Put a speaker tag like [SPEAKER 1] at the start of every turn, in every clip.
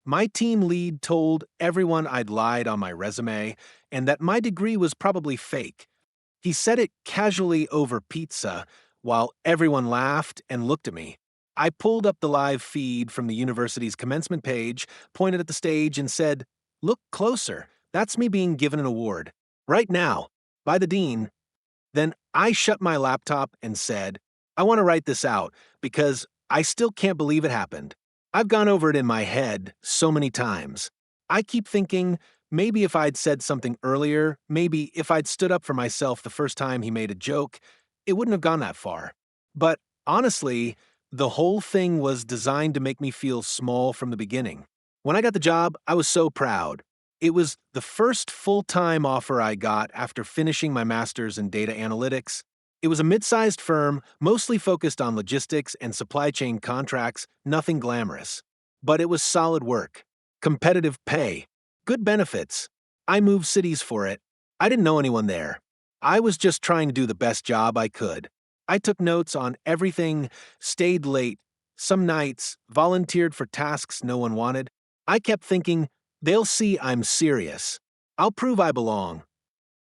[SPEAKER 1] My team lead told everyone I'd lied on my resume and that my degree was probably fake. He said it casually over pizza while everyone laughed and looked at me. I pulled up the live feed from the university's commencement page, pointed at the stage, and said, "Look closer. That's me being given an award. Right now, by the dean." Then I shut my laptop and said, "I want to write this out because I still can't believe it happened. I've gone over it in my head so many times. I keep thinking maybe if I'd said something earlier, maybe if I'd stood up for myself the first time he made a joke, it wouldn't have gone that far. But honestly, the whole thing was designed to make me feel small from the beginning. When I got the job, I was so proud. It was the first full-time offer I got after finishing my master's in data analytics. It was a mid-sized firm, mostly focused on logistics and supply chain contracts, nothing glamorous. But it was solid work, competitive pay, good benefits. I moved cities for it. I didn't know anyone there. I was just trying to do the best job I could. I took notes on everything, stayed late, some nights, volunteered for tasks no one wanted. I kept thinking, they'll see I'm serious. I'll prove I belong.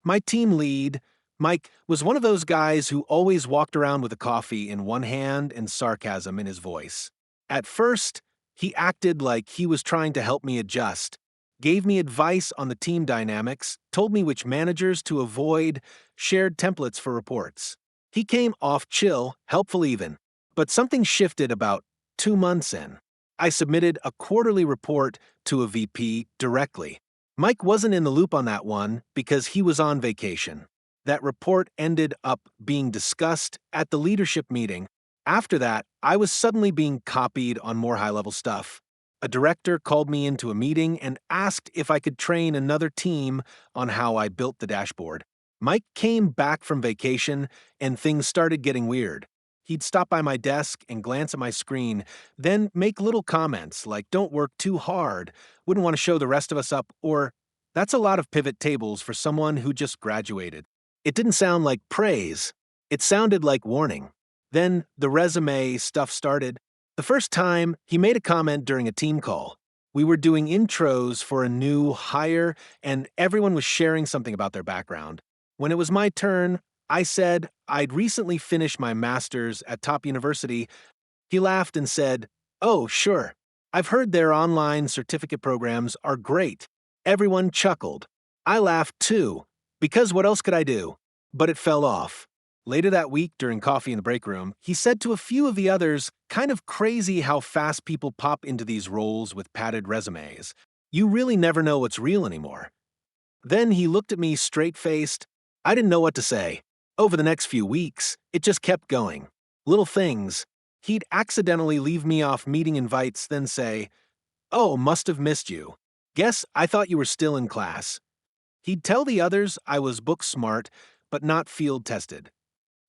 [SPEAKER 1] My team lead, Mike, was one of those guys who always walked around with a coffee in one hand and sarcasm in his voice. At first, he acted like he was trying to help me adjust, gave me advice on the team dynamics, told me which managers to avoid, shared templates for reports. He came off chill, helpful even. But something shifted about 2 months in. I submitted a quarterly report to a VP directly. Mike wasn't in the loop on that one because he was on vacation. That report ended up being discussed at the leadership meeting. After that, I was suddenly being copied on more high-level stuff. A director called me into a meeting and asked if I could train another team on how I built the dashboard. Mike came back from vacation, and things started getting weird. He'd stop by my desk and glance at my screen, then make little comments like, "Don't work too hard, wouldn't want to show the rest of us up," or, "That's a lot of pivot tables for someone who just graduated." It didn't sound like praise. It sounded like warning. Then the resume stuff started. The first time, he made a comment during a team call. We were doing intros for a new hire, and everyone was sharing something about their background. When it was my turn, I said I'd recently finished my master's at top university. He laughed and said, "Oh, sure. I've heard their online certificate programs are great." Everyone chuckled. I laughed too, because what else could I do? But it fell off. Later that week, during coffee in the break room, he said to a few of the others, "Kind of crazy how fast people pop into these roles with padded resumes. You really never know what's real anymore." Then he looked at me straight-faced. I didn't know what to say. Over the next few weeks, it just kept going. Little things. He'd accidentally leave me off meeting invites, then say, "Oh, must have missed you. Guess I thought you were still in class." He'd tell the others I was book smart, but not field tested.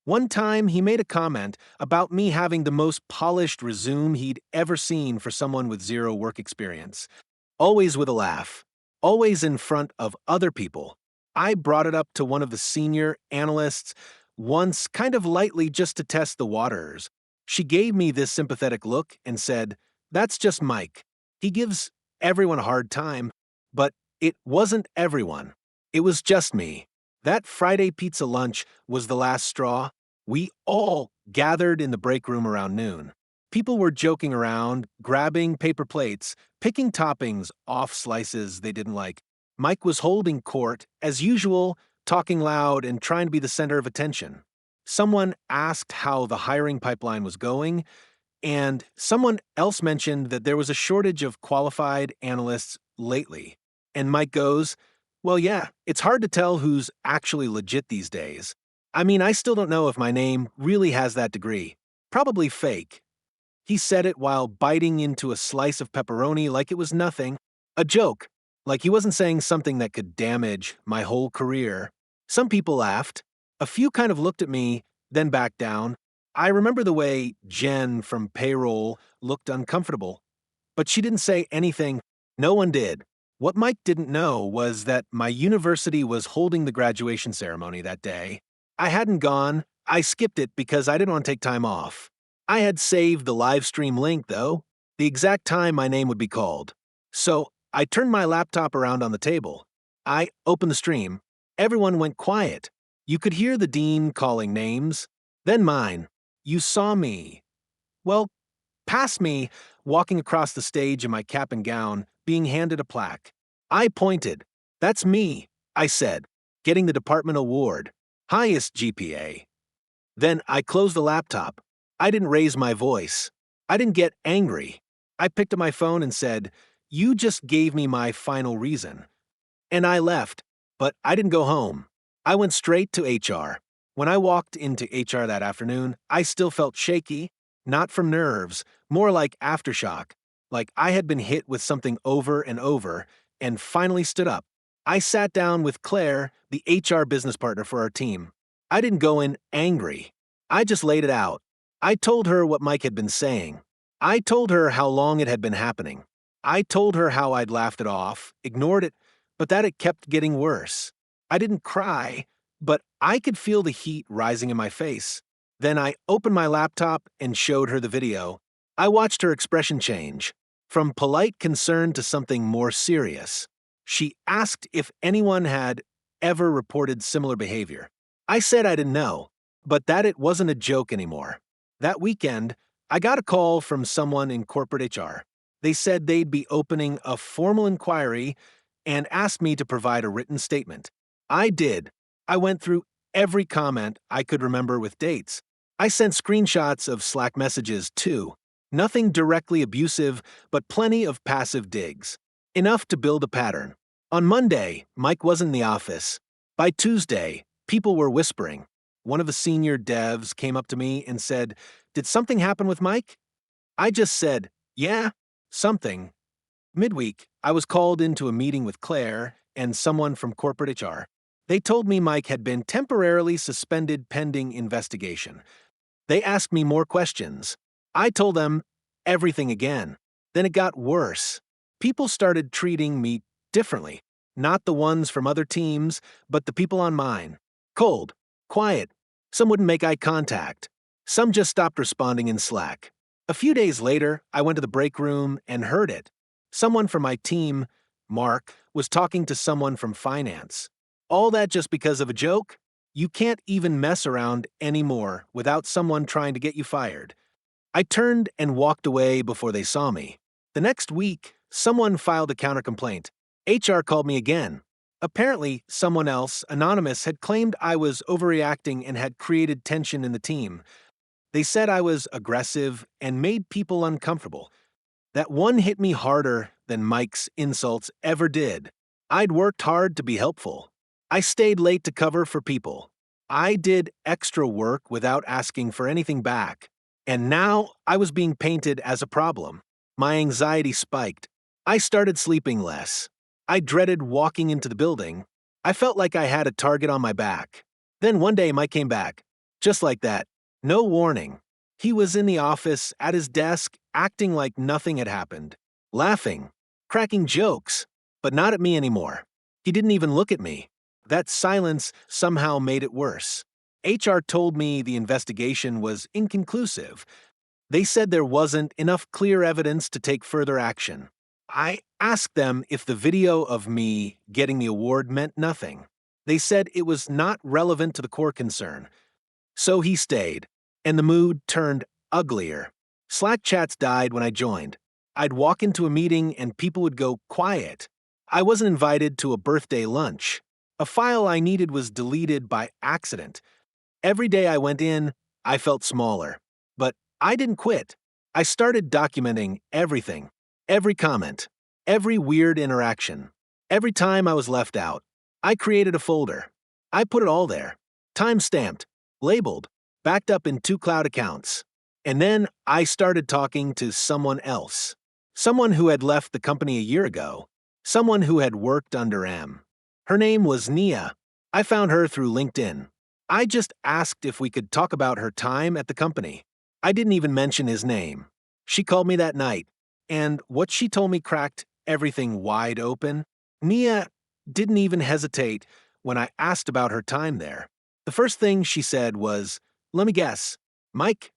[SPEAKER 1] One time, he made a comment about me having the most polished resume he'd ever seen for someone with zero work experience. Always with a laugh. Always in front of other people. I brought it up to one of the senior analysts once, kind of lightly just to test the waters. She gave me this sympathetic look and said, "That's just Mike. He gives everyone a hard time." But it wasn't everyone. It was just me. That Friday pizza lunch was the last straw. We all gathered in the break room around noon. People were joking around, grabbing paper plates, picking toppings off slices they didn't like. Mike was holding court, as usual, talking loud and trying to be the center of attention. Someone asked how the hiring pipeline was going, and someone else mentioned that there was a shortage of qualified analysts lately. And Mike goes, "Well, yeah, it's hard to tell who's actually legit these days. I mean, I still don't know if my name really has that degree. Probably fake." He said it while biting into a slice of pepperoni like it was nothing. A joke, like he wasn't saying something that could damage my whole career. Some people laughed. A few kind of looked at me, then backed down. I remember the way Jen from payroll looked uncomfortable. But she didn't say anything. No one did. What Mike didn't know was that my university was holding the graduation ceremony that day. I hadn't gone. I skipped it because I didn't want to take time off. I had saved the live stream link, though, the exact time my name would be called. So I turned my laptop around on the table. I opened the stream. Everyone went quiet. You could hear the dean calling names. Then mine. You saw me. Well, past me, walking across the stage in my cap and gown, being handed a plaque. I pointed. That's me, I said, getting the department award. Highest GPA. Then I closed the laptop. I didn't raise my voice. I didn't get angry. I picked up my phone and said, "You just gave me my final reason." And I left, but I didn't go home. I went straight to HR. When I walked into HR that afternoon, I still felt shaky, not from nerves, more like aftershock, like I had been hit with something over and over, and finally stood up. I sat down with Claire, the HR business partner for our team. I didn't go in angry. I just laid it out. I told her what Mike had been saying. I told her how long it had been happening. I told her how I'd laughed it off, ignored it, but that it kept getting worse. I didn't cry, but I could feel the heat rising in my face. Then I opened my laptop and showed her the video. I watched her expression change, from polite concern to something more serious. She asked if anyone had ever reported similar behavior. I said I didn't know, but that it wasn't a joke anymore. That weekend, I got a call from someone in corporate HR. They said they'd be opening a formal inquiry and asked me to provide a written statement. I did. I went through every comment I could remember with dates. I sent screenshots of Slack messages, too. Nothing directly abusive, but plenty of passive digs. Enough to build a pattern. On Monday, Mike wasn't in the office. By Tuesday, people were whispering. One of the senior devs came up to me and said, "Did something happen with Mike?" I just said, "Yeah, something." Midweek, I was called into a meeting with Claire and someone from corporate HR. They told me Mike had been temporarily suspended pending investigation. They asked me more questions. I told them everything again. Then it got worse. People started treating me differently. Not the ones from other teams, but the people on mine. Cold, quiet. Some wouldn't make eye contact. Some just stopped responding in Slack. A few days later, I went to the break room and heard it. Someone from my team, Mark, was talking to someone from finance. All that just because of a joke? You can't even mess around anymore without someone trying to get you fired. I turned and walked away before they saw me. The next week, someone filed a countercomplaint. HR called me again. Apparently, someone else, anonymous, had claimed I was overreacting and had created tension in the team. They said I was aggressive and made people uncomfortable. That one hit me harder than Mike's insults ever did. I'd worked hard to be helpful. I stayed late to cover for people. I did extra work without asking for anything back. And now I was being painted as a problem. My anxiety spiked. I started sleeping less. I dreaded walking into the building. I felt like I had a target on my back. Then one day Mike came back. Just like that. No warning. He was in the office, at his desk, acting like nothing had happened. Laughing. Cracking jokes. But not at me anymore. He didn't even look at me. That silence somehow made it worse. HR told me the investigation was inconclusive. They said there wasn't enough clear evidence to take further action. I asked them if the video of me getting the award meant nothing. They said it was not relevant to the core concern. So he stayed, and the mood turned uglier. Slack chats died when I joined. I'd walk into a meeting and people would go quiet. I wasn't invited to a birthday lunch. A file I needed was deleted by accident. Every day I went in, I felt smaller. But I didn't quit. I started documenting everything. Every comment. Every weird interaction. Every time I was left out. I created a folder. I put it all there. Time-stamped. Labeled. Backed up in 2 cloud accounts. And then I started talking to someone else. Someone who had left the company a year ago. Someone who had worked under M. Her name was Nia. I found her through LinkedIn. I just asked if we could talk about her time at the company. I didn't even mention his name. She called me that night, and what she told me cracked everything wide open. Nia didn't even hesitate when I asked about her time there. The first thing she said was, "Let me guess, Mike?"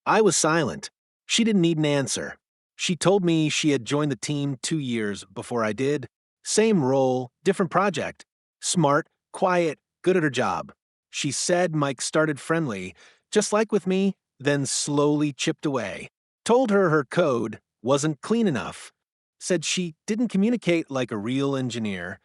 [SPEAKER 1] I was silent. She didn't need an answer. She told me she had joined the team 2 years before I did. Same role, different project. Smart, quiet, good at her job. She said Mike started friendly, just like with me, then slowly chipped away. Told her her code wasn't clean enough. Said she didn't communicate like a real engineer.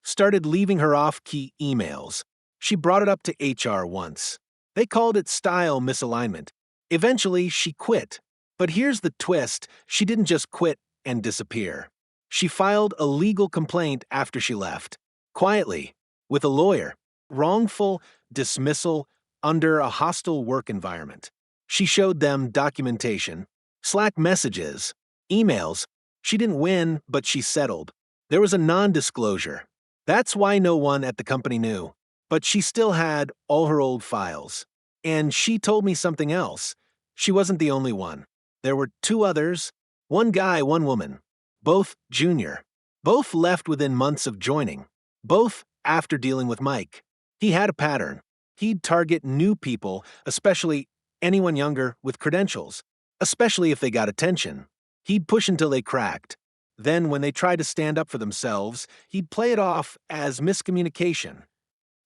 [SPEAKER 1] Started leaving her off-key emails. She brought it up to HR once. They called it style misalignment. Eventually, she quit. But here's the twist: she didn't just quit and disappear. She filed a legal complaint after she left. Quietly, with a lawyer. Wrongful dismissal under a hostile work environment. She showed them documentation, Slack messages, emails. She didn't win, but she settled. There was a non-disclosure. That's why no one at the company knew. But she still had all her old files. And she told me something else. She wasn't the only one. There were two others, one guy, one woman. Both junior. Both left within months of joining. Both after dealing with Mike. He had a pattern. He'd target new people, especially anyone younger with credentials, especially if they got attention. He'd push until they cracked. Then, when they tried to stand up for themselves, he'd play it off as miscommunication.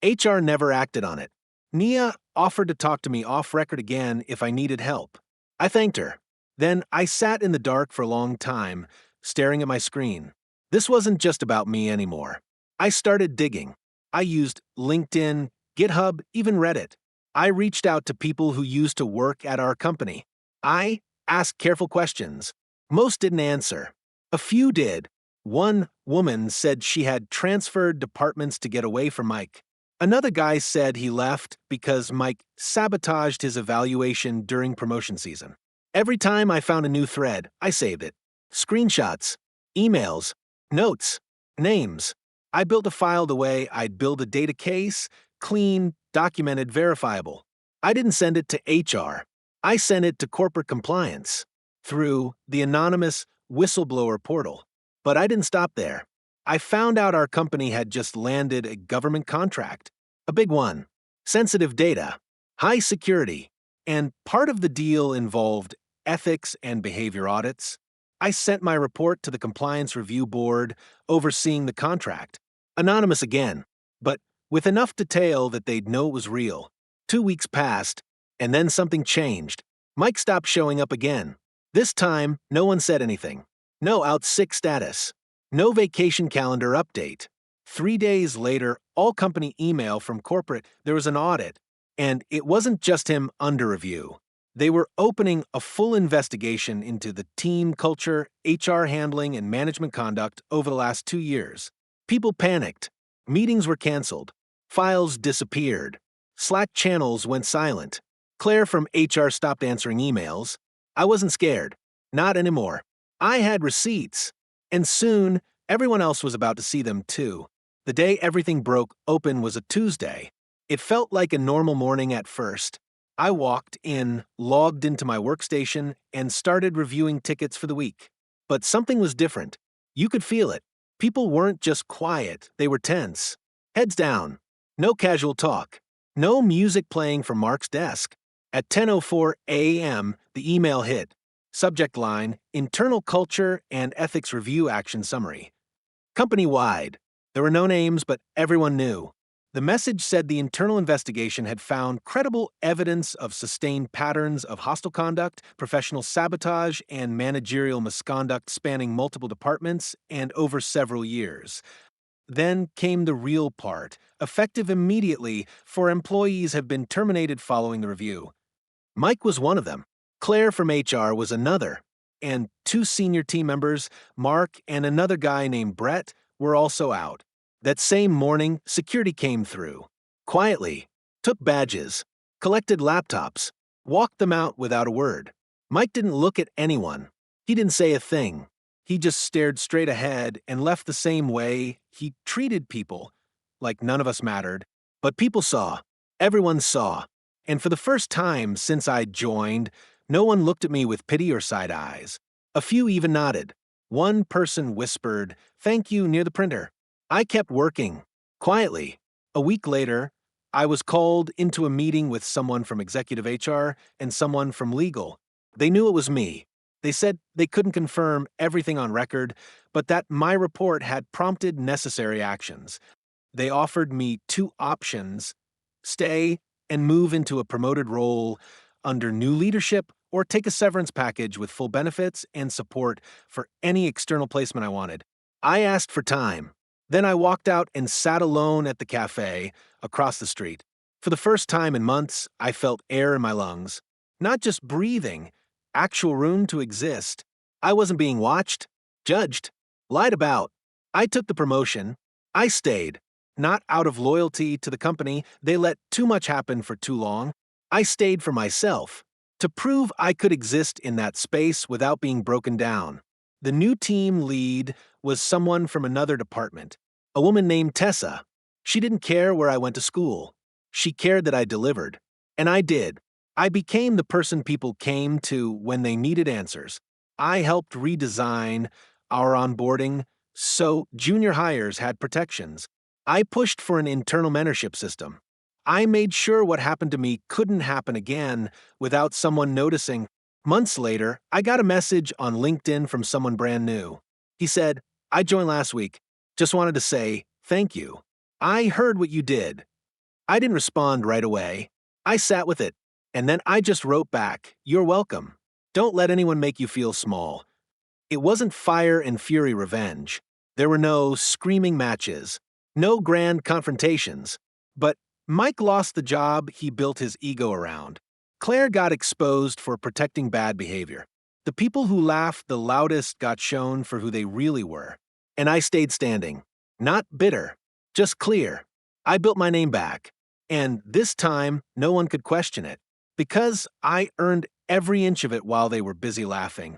[SPEAKER 1] HR never acted on it. Nia offered to talk to me off record again if I needed help. I thanked her. Then I sat in the dark for a long time, staring at my screen. This wasn't just about me anymore. I started digging. I used LinkedIn, GitHub, even Reddit. I reached out to people who used to work at our company. I asked careful questions. Most didn't answer. A few did. One woman said she had transferred departments to get away from Mike. Another guy said he left because Mike sabotaged his evaluation during promotion season. Every time I found a new thread, I saved it. Screenshots, emails, notes, names. I built a file the way I'd build a data case, clean, documented, verifiable. I didn't send it to HR. I sent it to corporate compliance through the anonymous whistleblower portal. But I didn't stop there. I found out our company had just landed a government contract, a big one, sensitive data, high security, and part of the deal involved ethics and behavior audits. I sent my report to the Compliance Review Board overseeing the contract, anonymous again, but with enough detail that they'd know it was real. 2 weeks passed, and then something changed. Mike stopped showing up again. This time, no one said anything. No out sick status. No vacation calendar update. 3 days later, all company email from corporate, there was an audit. And it wasn't just him under review. They were opening a full investigation into the team culture, HR handling, and management conduct over the last 2 years. People panicked. Meetings were canceled. Files disappeared. Slack channels went silent. Claire from HR stopped answering emails. I wasn't scared. Not anymore. I had receipts. And soon, everyone else was about to see them too. The day everything broke open was a Tuesday. It felt like a normal morning at first. I walked in, logged into my workstation, and started reviewing tickets for the week. But something was different. You could feel it. People weren't just quiet, they were tense. Heads down. No casual talk. No music playing from Mark's desk. At 10:04 a.m., the email hit. Subject line, Internal Culture and Ethics Review Action Summary. Company-wide. There were no names, but everyone knew. The message said the internal investigation had found credible evidence of sustained patterns of hostile conduct, professional sabotage, and managerial misconduct spanning multiple departments and over several years. Then came the real part, effective immediately, for employees have been terminated following the review. Mike was one of them. Claire from HR was another. And 2 senior team members, Mark and another guy named Brett, were also out. That same morning, security came through. Quietly. Took badges. Collected laptops. Walked them out without a word. Mike didn't look at anyone. He didn't say a thing. He just stared straight ahead and left the same way he treated people, like none of us mattered. But people saw. Everyone saw. And for the first time since I'd joined, no one looked at me with pity or side eyes. A few even nodded. One person whispered, "Thank you," near the printer. I kept working. Quietly. A week later, I was called into a meeting with someone from executive HR and someone from legal. They knew it was me. They said they couldn't confirm everything on record, but that my report had prompted necessary actions. They offered me two options: stay and move into a promoted role under new leadership, or take a severance package with full benefits and support for any external placement I wanted. I asked for time. Then I walked out and sat alone at the cafe across the street. For the first time in months, I felt air in my lungs. Not just breathing, actual room to exist. I wasn't being watched, judged, lied about. I took the promotion. I stayed. Not out of loyalty to the company, they let too much happen for too long. I stayed for myself, to prove I could exist in that space without being broken down. The new team lead was someone from another department, a woman named Tessa. She didn't care where I went to school. She cared that I delivered. And I did. I became the person people came to when they needed answers. I helped redesign our onboarding so junior hires had protections. I pushed for an internal mentorship system. I made sure what happened to me couldn't happen again without someone noticing. Months later, I got a message on LinkedIn from someone brand new. He said, "I joined last week. Just wanted to say thank you. I heard what you did." I didn't respond right away. I sat with it, and then I just wrote back, "You're welcome. Don't let anyone make you feel small." It wasn't fire and fury revenge. There were no screaming matches, no grand confrontations. But Mike lost the job he built his ego around. Claire got exposed for protecting bad behavior. The people who laughed the loudest got shown for who they really were. And I stayed standing. Not bitter, just clear. I built my name back. And this time, no one could question it. Because I earned every inch of it while they were busy laughing.